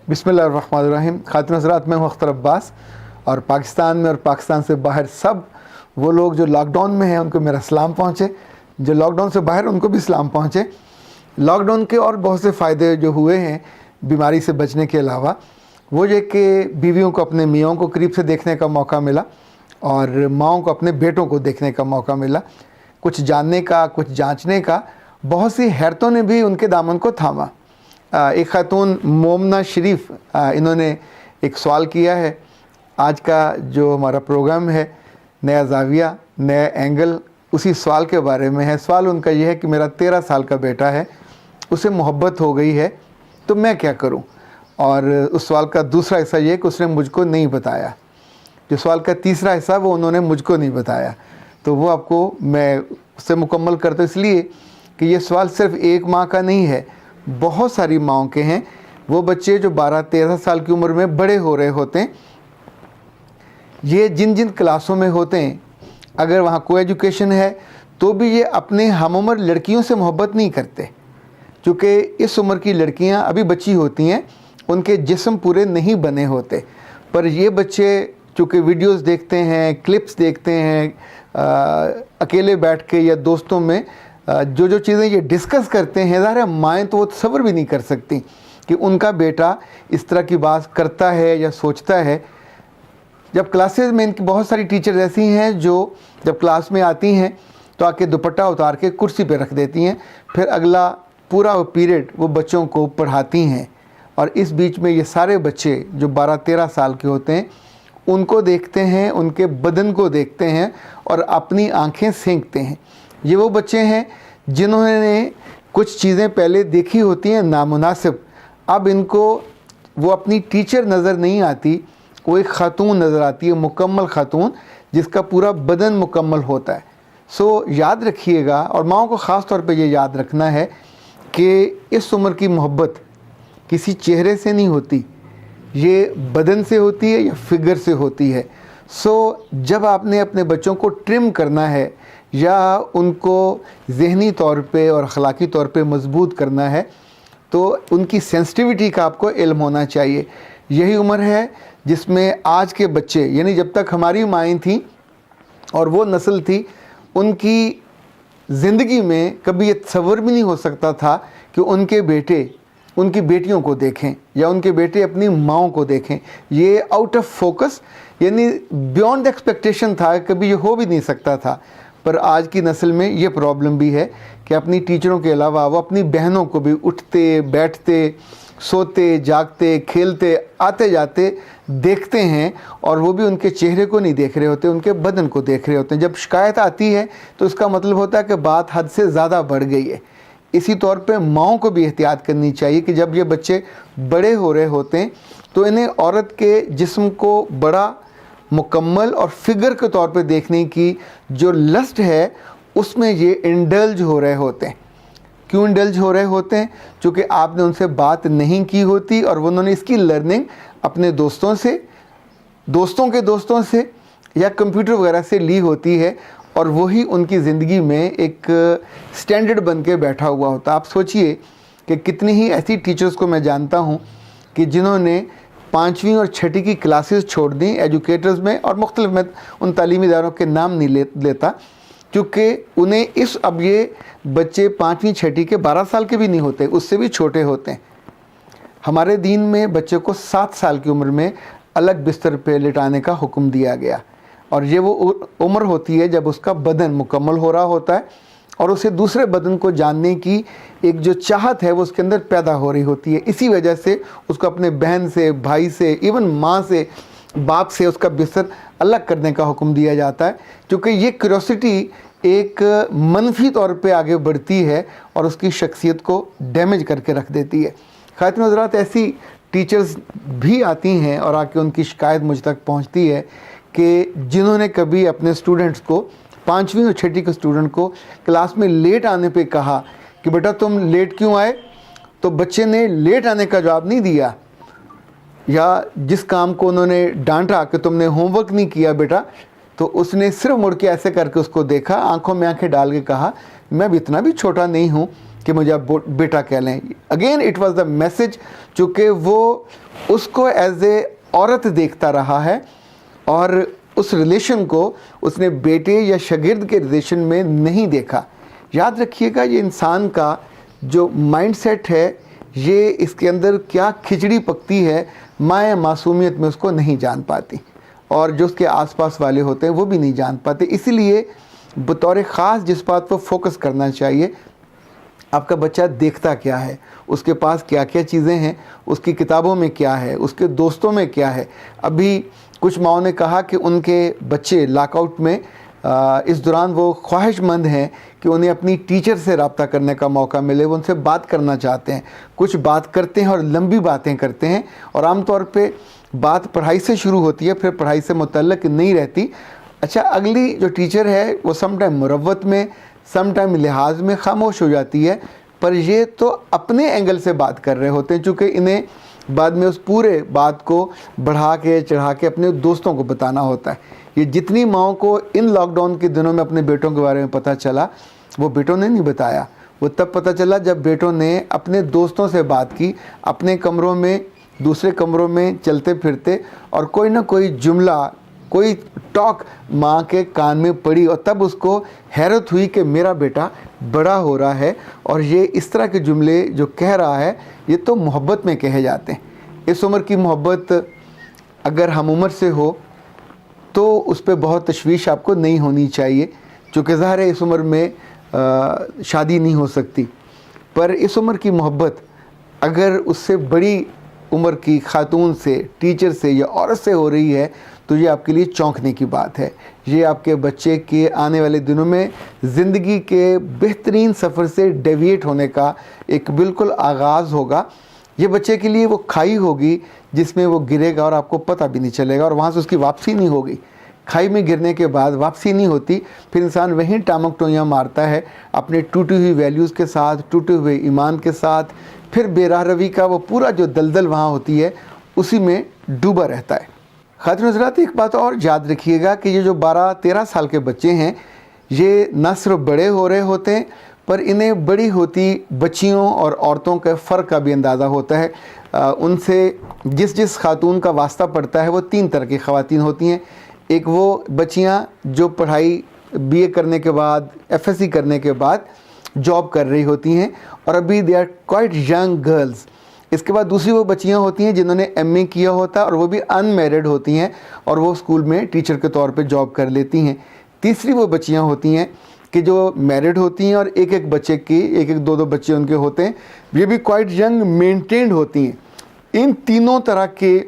बिस्मिल्लाहिर्रहमानिर्रहीम। खातिन हज़रात, मैं हूं अख्तर अब्बास और पाकिस्तान में और पाकिस्तान से बाहर सब वो लोग जो लॉकडाउन में हैं उनको मेरा सलाम पहुँचे, जो लॉकडाउन से बाहर उनको भी सलाम पहुँचे। लॉकडाउन के और बहुत से फ़ायदे जो हुए हैं बीमारी से बचने के अलावा, वो ये कि बीवियों को अपने मियाँ को करीब से देखने का मौका मिला और माँओं को अपने बेटों को देखने का मौका मिला, कुछ जानने का, कुछ जांचने का। बहुत सी हैरतों ने भी उनके दामन को थामा। एक खातून मोमना शरीफ, इन्होंने एक सवाल किया है। आज का जो हमारा प्रोग्राम है, नया जाविया, नया एंगल, उसी सवाल के बारे में है। सवाल उनका यह है कि मेरा 13 साल का बेटा है, उसे मोहब्बत हो गई है, तो मैं क्या करूं? और उस सवाल का दूसरा हिस्सा ये है कि उसने मुझको नहीं बताया। जो सवाल का तीसरा हिस्सा वो उन्होंने मुझको नहीं बताया, तो वो आपको मैं उससे मुकम्मल करता हूँ, इसलिए कि ये सवाल सिर्फ एक माँ का नहीं है, बहुत सारी माँओं के हैं। वो बच्चे जो 12-13 साल की उम्र में बड़े हो रहे होते हैं, ये जिन जिन क्लासों में होते हैं, अगर वहाँ को एजुकेशन है तो भी ये अपने हम उम्र लड़कियों से मोहब्बत नहीं करते, क्योंकि इस उम्र की लड़कियाँ अभी बच्ची होती हैं, उनके जिस्म पूरे नहीं बने होते। पर ये बच्चे चूँकि वीडियोस देखते हैं, क्लिप्स देखते हैं, अकेले बैठ के या दोस्तों में जो जो चीज़ें ये डिस्कस करते हैं, ज़ाहिर है माएँ तो वो तसव्वुर भी नहीं कर सकती कि उनका बेटा इस तरह की बात करता है या सोचता है। जब क्लासेस में इनकी बहुत सारी टीचर्स ऐसी हैं जो जब क्लास में आती हैं तो आके दुपट्टा उतार के कुर्सी पे रख देती हैं, फिर अगला पूरा पीरियड वो बच्चों को पढ़ाती हैं। और इस बीच में ये सारे बच्चे जो 12-13 साल के होते हैं, उनको देखते हैं, उनके बदन को देखते हैं और अपनी आंखें सेंकते हैं। ये वो बच्चे हैं जिन्होंने कुछ चीज़ें पहले देखी होती हैं नामुनासिब, अब इनको वो अपनी टीचर नज़र नहीं आती, वो एक ख़ातून नज़र आती है, मुकम्मल ख़ातून जिसका पूरा बदन मुकम्मल होता है। सो याद रखिएगा, और माँओं को ख़ास तौर पे ये याद रखना है कि इस उम्र की मोहब्बत किसी चेहरे से नहीं होती, ये बदन से होती है या फिगर से होती है। सो जब आपने अपने बच्चों को ट्रिम करना है या उनको ज़हनी तौर पे और अखलाकी तौर पे मजबूत करना है, तो उनकी सेंसिटिविटी का आपको इल्म होना चाहिए। यही उम्र है जिसमें आज के बच्चे, यानी जब तक हमारी माएँ थीं और वो नस्ल थी, उनकी ज़िंदगी में कभी ये तसव्वुर भी नहीं हो सकता था कि उनके बेटे उनकी बेटियों को देखें या उनके बेटे अपनी माँओं को देखें। ये आउट ऑफ फोकस, यानी बियॉन्ड एक्सपेक्टेशन था, कभी ये हो भी नहीं सकता था। पर आज की नस्ल में ये प्रॉब्लम भी है कि अपनी टीचरों के अलावा वो अपनी बहनों को भी उठते बैठते, सोते जागते, खेलते, आते जाते देखते हैं, और वो भी उनके चेहरे को नहीं देख रहे होते, उनके बदन को देख रहे होते हैं। जब शिकायत आती है तो उसका मतलब होता है कि बात हद से ज़्यादा बढ़ गई है। इसी तौर पे माँओं को भी एहतियात करनी चाहिए कि जब ये बच्चे बड़े हो रहे होते हैं तो इन्हें औरत के जिस्म को बड़ा, मुकम्मल और फिगर के तौर पे देखने की जो लस्ट है, उसमें ये इंडल्ज हो रहे होते हैं। क्यों इंडल्ज हो रहे होते हैं? क्योंकि आपने उनसे बात नहीं की होती और उन्होंने इसकी लर्निंग अपने दोस्तों से, दोस्तों के दोस्तों से या कंप्यूटर वगैरह से ली होती है, और वही उनकी ज़िंदगी में एक स्टैंडर्ड बन के बैठा हुआ होता। आप सोचिए कि कितनी ही ऐसी टीचर्स को मैं जानता हूँ कि जिन्होंने 5वीं और 6ठी की क्लासेस छोड़ दी एजुकेटर्स में, और मुख्तलिफ में उन तालीमी इदारों के नाम नहीं लेता, क्योंकि उन्हें अब ये बच्चे 5वीं 6ठी के 12 साल के भी नहीं होते, उससे भी छोटे होते हैं। हमारे दीन में बच्चे को 7 साल की उम्र में अलग बिस्तर पे लिटाने का हुक्म दिया गया, और ये वो उम्र होती है जब उसका बदन मुकम्मल हो रहा होता है और उसे दूसरे बदन को जानने की एक जो चाहत है वो उसके अंदर पैदा हो रही होती है। इसी वजह से उसको अपने बहन से, भाई से, इवन माँ से, बाप से उसका बिस्तर अलग करने का हुक्म दिया जाता है, क्योंकि ये क्यूरोसिटी एक मनफी तौर पे आगे बढ़ती है और उसकी शख्सियत को डैमेज करके रख देती है। खातिन हज़रात, ऐसी टीचर्स भी आती हैं और आके उनकी शिकायत मुझ तक पहुँचती है कि जिन्होंने कभी अपने स्टूडेंट्स को, 5वीं और 6ठी के स्टूडेंट को क्लास में लेट आने पे कहा कि बेटा तुम लेट क्यों आए, तो बच्चे ने लेट आने का जवाब नहीं दिया, या जिस काम को उन्होंने डांटा कि तुमने होमवर्क नहीं किया बेटा, तो उसने सिर्फ मुड़ के ऐसे करके उसको देखा, आंखों में आंखें डाल के कहा मैं भी इतना भी छोटा नहीं हूँ कि मुझे आप बेटा कह लें। Again it was the message, चूँकि वो اس کو ایز اے عورت دیکھتا رہا ہے اور اس ریلیشن کو اس نے بیٹے یا شاگرد کے ریلیشن میں نہیں دیکھا. یاد رکھیے گا یہ انسان کا جو مائنڈ سیٹ ہے یہ اس کے اندر کیا کھچڑی پکتی ہے مائیں معصومیت میں اس کو نہیں جان پاتی, اور جو اس کے آس پاس والے ہوتے ہیں وہ بھی نہیں جان پاتے. اسی لیے بطور خاص جس بات پر فوکس کرنا چاہیے, آپ کا بچہ دیکھتا کیا ہے, اس کے پاس کیا کیا چیزیں ہیں, اس کی کتابوں میں کیا ہے, اس کے دوستوں میں کیا ہے. ابھی کچھ ماؤں نے کہا کہ ان کے بچے لاک آؤٹ میں اس دوران وہ خواہش مند ہیں کہ انہیں اپنی ٹیچر سے رابطہ کرنے کا موقع ملے, وہ ان سے بات کرنا چاہتے ہیں. کچھ بات کرتے ہیں اور لمبی باتیں کرتے ہیں, اور عام طور پہ بات پڑھائی سے شروع ہوتی ہے, پھر پڑھائی سے متعلق نہیں رہتی. اچھا, اگلی جو ٹیچر ہے وہ سم ٹائم مروت میں, سم ٹائم لحاظ میں خاموش ہو جاتی ہے, پر یہ تو اپنے اینگل سے بات کر رہے ہوتے ہیں, چونکہ انہیں بعد میں اس پورے بات کو بڑھا کے چڑھا کے اپنے دوستوں کو بتانا ہوتا ہے. یہ جتنی ماؤں کو ان لاک ڈاؤن کے دنوں میں اپنے بیٹوں کے بارے میں پتہ چلا, وہ بیٹوں نے نہیں بتایا, وہ تب پتہ چلا جب بیٹوں نے اپنے دوستوں سے بات کی, اپنے کمروں میں دوسرے کمروں میں چلتے پھرتے, اور کوئی نہ کوئی جملہ, کوئی ٹاک ماں کے کان میں پڑی, اور تب اس کو حیرت ہوئی کہ میرا بیٹا بڑا ہو رہا ہے اور یہ اس طرح کے جملے جو کہہ رہا ہے یہ تو محبت میں کہے جاتے ہیں. اس عمر کی محبت اگر ہم عمر سے ہو تو اس پہ بہت تشویش آپ کو نہیں ہونی چاہیے, چونکہ ظاہر ہے اس عمر میں شادی نہیں ہو سکتی. پر اس عمر کی محبت اگر اس سے بڑی عمر کی خاتون سے, ٹیچر سے یا عورت سے ہو رہی ہے تو یہ آپ کے لیے چونکنے کی بات ہے. یہ آپ کے بچے کے آنے والے دنوں میں زندگی کے بہترین سفر سے ڈیویٹ ہونے کا ایک بالکل آغاز ہوگا. یہ بچے کے لیے وہ کھائی ہوگی جس میں وہ گرے گا اور آپ کو پتہ بھی نہیں چلے گا, اور وہاں سے اس کی واپسی نہیں ہوگی. کھائی میں گرنے کے بعد واپسی نہیں ہوتی, پھر انسان وہیں ٹامک ٹوئیاں مارتا ہے اپنے ٹوٹی ہوئی ویلیوز کے ساتھ, ٹوٹے ہوئے ایمان کے ساتھ, پھر بے راہ روی کا وہ پورا جو دلدل وہاں ہوتی ہے اسی میں ڈوبا رہتا ہے. خاتون حضرات, ایک بات اور یاد رکھیے گا کہ یہ جو 12-13 سال کے بچے ہیں یہ نہ صرف بڑے ہو رہے ہوتے ہیں, پر انہیں بڑی ہوتی بچیوں اور عورتوں کے فرق کا بھی اندازہ ہوتا ہے. ان سے جس خاتون کا واسطہ پڑتا ہے وہ 3 طرح کی خواتین ہوتی ہیں. ایک وہ بچیاں جو پڑھائی بی اے کرنے کے بعد, ایف ایس سی کرنے کے بعد جاب کر رہی ہوتی ہیں, اور ابھی they are quite young girls. اس کے بعد دوسری وہ بچیاں ہوتی ہیں جنہوں نے ایم اے کیا ہوتا ہے اور وہ بھی ان میرڈ ہوتی ہیں, اور وہ اسکول میں ٹیچر کے طور پہ جاب کر لیتی ہیں. تیسری وہ بچیاں ہوتی ہیں کہ جو میرڈ ہوتی ہیں اور ایک بچے کی, 1-2 بچے ان کے ہوتے ہیں, یہ بھی کوائٹ ینگ مینٹینڈ ہوتی ہیں. ان تینوں طرح کے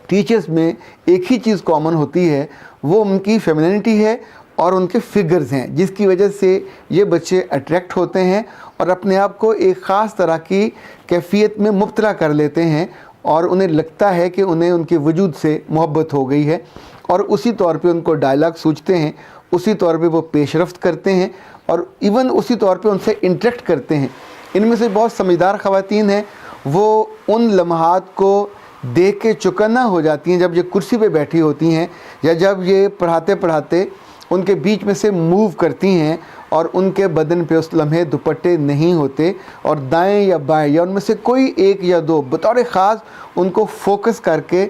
ٹیچرز میں ایک ہی چیز کامن ہوتی ہے, وہ ان کی فیمینینٹی ہے اور ان کے فگرز ہیں, جس کی وجہ سے یہ بچے اٹریکٹ ہوتے ہیں اور اپنے آپ کو ایک خاص طرح کی کیفیت میں مبتلا کر لیتے ہیں, اور انہیں لگتا ہے کہ انہیں ان کے وجود سے محبت ہو گئی ہے, اور اسی طور پہ ان کو ڈائلاگ سوچتے ہیں, اسی طور پہ وہ پیش رفت کرتے ہیں, اور ایون اسی طور پہ ان سے انٹریکٹ کرتے ہیں. ان میں سے بہت سمجھدار خواتین ہیں, وہ ان لمحات کو دیکھ کے چکنا ہو جاتی ہیں جب یہ کرسی پہ بیٹھی ہوتی ہیں, یا جب یہ پڑھاتے پڑھاتے ان کے بیچ میں سے موو کرتی ہیں اور ان کے بدن پہ اس لمحے دوپٹے نہیں ہوتے, اور دائیں یا بائیں یا ان میں سے کوئی 1 یا 2 بطور خاص ان کو فوکس کر کے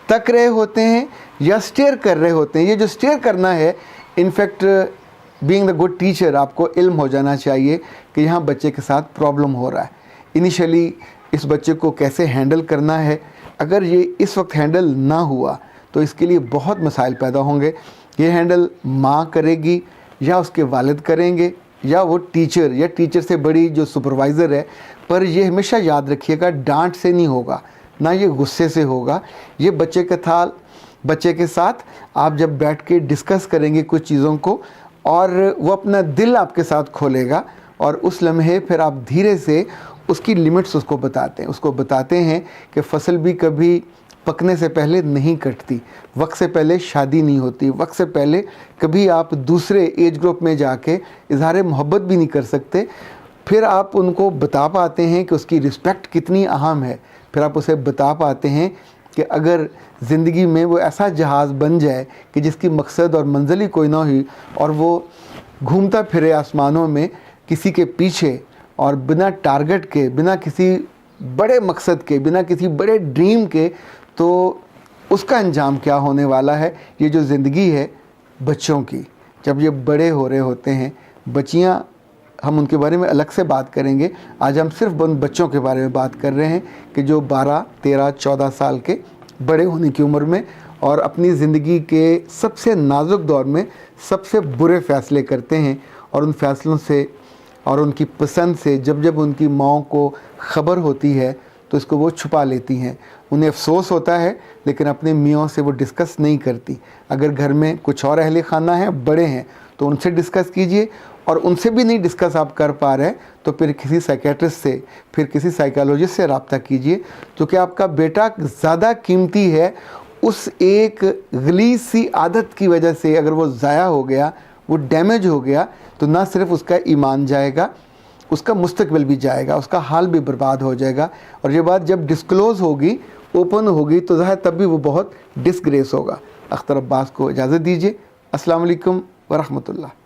تک رہے ہوتے ہیں یا سٹیئر کر رہے ہوتے ہیں. یہ جو سٹیئر کرنا ہے, in fact being the good teacher آپ کو علم ہو جانا چاہیے کہ یہاں بچے کے ساتھ پرابلم ہو رہا ہے. انیشلی اس بچے کو کیسے ہینڈل کرنا ہے, اگر یہ اس وقت ہینڈل نہ ہوا تو اس کے لیے بہت مسائل پیدا ہوں گے. یہ ہینڈل ماں کرے گی یا اس کے والد کریں گے یا وہ ٹیچر یا ٹیچر سے بڑی جو سپروائزر ہے. پر یہ ہمیشہ یاد رکھیے گا, ڈانٹ سے نہیں ہوگا, نہ یہ غصے سے ہوگا. یہ بچے کے ساتھ آپ جب بیٹھ کے ڈسکس کریں گے کچھ چیزوں کو, اور وہ اپنا دل آپ کے ساتھ کھولے گا, اور اس لمحے پھر آپ دھیرے سے اس کی لیمٹس اس کو بتاتے ہیں کہ فصل بھی کبھی پکنے سے پہلے نہیں کٹتی, وقت سے پہلے شادی نہیں ہوتی, وقت سے پہلے کبھی آپ دوسرے ایج گروپ میں جا کے اظہار محبت بھی نہیں کر سکتے. پھر آپ ان کو بتا پاتے ہیں کہ اس کی رسپیکٹ کتنی اہم ہے. پھر آپ اسے بتا پاتے ہیں کہ اگر زندگی میں وہ ایسا جہاز بن جائے کہ جس کی مقصد اور منزل ہی کوئی نہ ہوئی, اور وہ گھومتا پھرے آسمانوں میں کسی کے پیچھے اور بنا ٹارگٹ کے, بنا کسی बड़े मकसद के, बिना किसी बड़े ड्रीम के, तो उसका अंजाम क्या होने वाला है। ये जो ज़िंदगी है बच्चों की, जब ये बड़े हो रहे होते हैं, बच्चियाँ, हम उनके बारे में अलग से बात करेंगे। आज हम सिर्फ उन बच्चों के बारे में बात कर रहे हैं कि जो 12, 13, 14 साल के बड़े होने की उम्र में और अपनी ज़िंदगी के सबसे नाजुक दौर में सबसे बुरे फ़ैसले करते हैं, और उन फ़ैसलों से और उनकी पसंद से जब जब उनकी माँ को ख़बर होती है तो इसको वो छुपा लेती हैं। उन्हें अफसोस होता है, लेकिन अपने मियाँ से वो डिस्कस नहीं करती। अगर घर में कुछ और अहले खाना है, बड़े हैं, तो उनसे डिस्कस कीजिए, और उनसे भी नहीं डिस्कस आप कर पा रहे तो फिर किसी साइकेट्रिस्ट से, फिर किसी साइकोलॉजिस्ट से रब्ता कीजिए, क्योंकि आपका बेटा ज़्यादा कीमती है। उस एक गलीज़ सी आदत की वजह से अगर वो ज़ाया हो गया, वो डैमेज हो गया, तो ना सिर्फ उसका ईमान जाएगा, उसका मुस्तकबिल भी जाएगा, उसका हाल भी बर्बाद हो जाएगा। और ये बात जब डिस्क्लोज़ होगी, ओपन होगी, तो ज़ाहिर तब भी वो बहुत डिसग्रेस होगा। अख्तर अब्बास को इजाज़त दीजिए। अस्सलाम वालेकुम व रहमतुल्लाह।